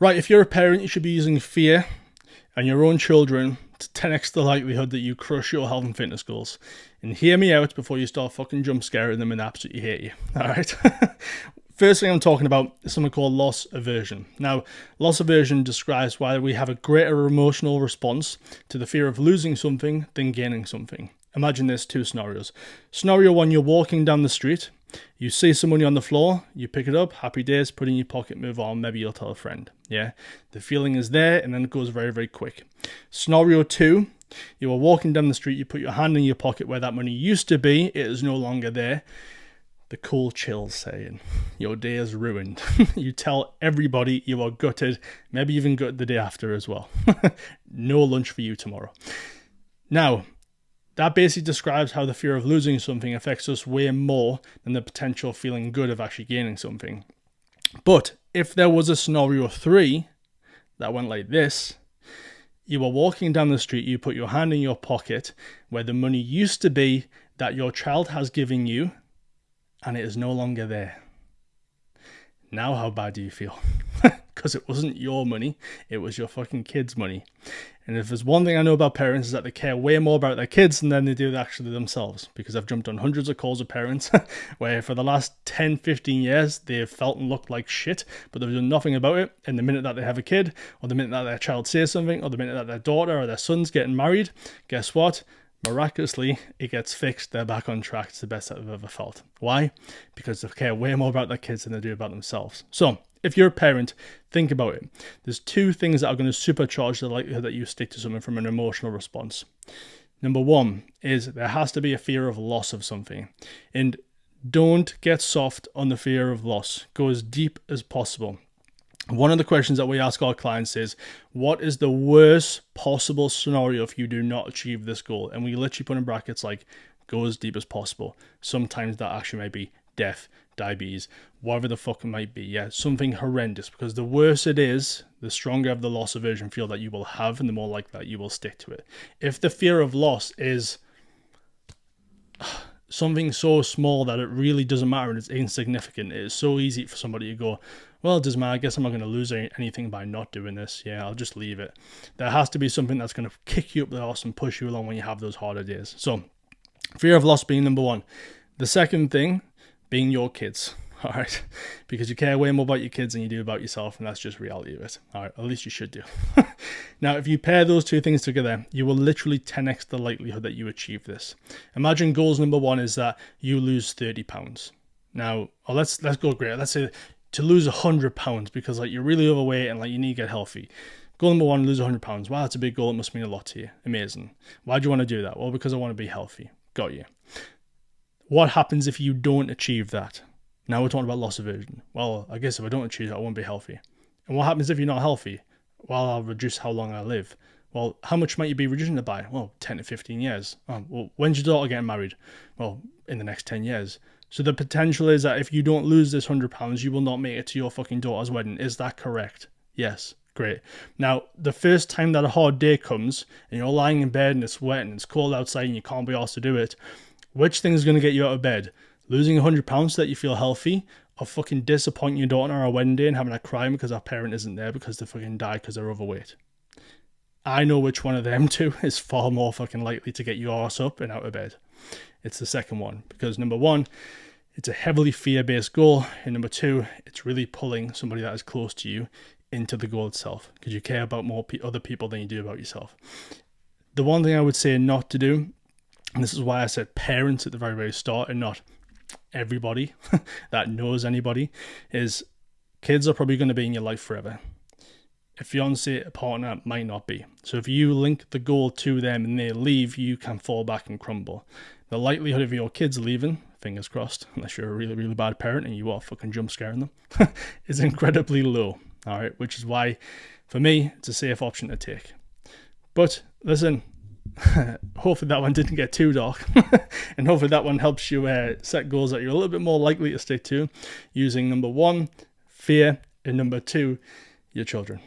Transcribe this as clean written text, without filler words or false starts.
Right, if you're a parent, you should be using fear and your own children to 10x the likelihood that you crush your health and fitness goals. And hear me out before you start fucking jump scaring them and absolutely hate you. Alright? First thing I'm talking about is something called loss aversion. Now, loss aversion describes why we have a greater emotional response to the fear of losing something than gaining something. Imagine there's two scenarios. Scenario one, you're walking down the street, you see some money on the floor, you pick it up, happy days, put it in your pocket, move on, maybe you'll tell a friend. Yeah, the feeling is there and then it goes very, very quick. Scenario two, you are walking down the street, you put your hand in your pocket where that money used to be, it is no longer there. The cool chill saying, your day is ruined. You tell everybody you are gutted, maybe even gutted the day after as well. No lunch for you tomorrow. Now, that basically describes how the fear of losing something affects us way more than the potential feeling good of actually gaining something. But if there was a scenario 3 that went like this, you are walking down the street, you put your hand in your pocket where the money used to be that your child has given you, and it is no longer there. Now how bad do you feel? Because it wasn't your money, it was your fucking kids' money. And if there's one thing I know about parents is that they care way more about their kids than they do actually themselves. Because I've jumped on hundreds of calls with parents where for the last 10, 15 years, they've felt and looked like shit, but they've done nothing about it. And the minute that they have a kid, or the minute that their child says something, or the minute that their daughter or their son's getting married, guess what? Miraculously, it gets fixed. They're back on track. It's the best that I've ever felt. Why? Because they care way more about their kids than they do about themselves. So, if you're a parent, think about it. There's two things that are going to supercharge the likelihood that you stick to something from an emotional response. Number one is there has to be a fear of loss of something. And don't get soft on the fear of loss. Go as deep as possible. One of the questions that we ask our clients is, what is the worst possible scenario if you do not achieve this goal? And we literally put in brackets like, go as deep as possible. Sometimes that actually may be death, diabetes, whatever the fuck it might be. Yeah, something horrendous. Because the worse it is, the stronger of the loss aversion feel that you will have and the more likely that you will stick to it. If the fear of loss is something so small that it really doesn't matter and it's insignificant, it is so easy for somebody to go, well, it doesn't matter, I guess I'm not going to lose anything by not doing this. Yeah, I'll just leave it. There has to be something that's going to kick you up the arse and push you along when you have those harder days. So, fear of loss being number one. The second thing being your kids. All right, because you care way more about your kids than you do about yourself, and that's just reality of it. All right, at least you should do. Now, if you pair those two things together, you will literally 10x the likelihood that you achieve this. Imagine goals number one is that you lose 30 pounds. Now, let's go great. Let's say to lose 100 pounds because like you're really overweight and like you need to get healthy. Goal number one, lose 100 pounds. Wow, that's a big goal. It must mean a lot to you. Amazing. Why do you want to do that? Well, because I want to be healthy. Got you. What happens if you don't achieve that? Now we're talking about loss aversion. Well, I guess if I don't achieve that, I won't be healthy. And what happens if you're not healthy? Well, I'll reduce how long I live. Well, how much might you be reducing it by? Well, 10 to 15 years. Oh, well, when's your daughter getting married? Well, in the next 10 years. So the potential is that if you don't lose this 100 pounds, you will not make it to your fucking daughter's wedding. Is that correct? Yes. Great. Now, the first time that a hard day comes and you're lying in bed and it's wet and it's cold outside and you can't be asked to do it, which thing is going to get you out of bed? Losing 100 pounds so that you feel healthy, or fucking disappointing your daughter on her wedding day and having a cry because her parent isn't there because they fucking died because they're overweight? I know which one of them two is far more fucking likely to get your ass up and out of bed. It's the second one, because number one, it's a heavily fear-based goal, and number two, it's really pulling somebody that is close to you into the goal itself, because you care about more other people than you do about yourself. The one thing I would say not to do, and this is why I said parents at the very, very start and not everybody that knows anybody, is kids are probably going to be in your life forever. A fiance, a partner might not be. So if you link the goal to them and they leave, you can fall back and crumble. The likelihood of your kids leaving, fingers crossed, unless you're a really, really bad parent and you are fucking jump scaring them, is incredibly low. All right, which is why, for me, it's a safe option to take. But listen, hopefully that one didn't get too dark, and hopefully that one helps you set goals that you're a little bit more likely to stick to, using number one, fear, and number two, your children.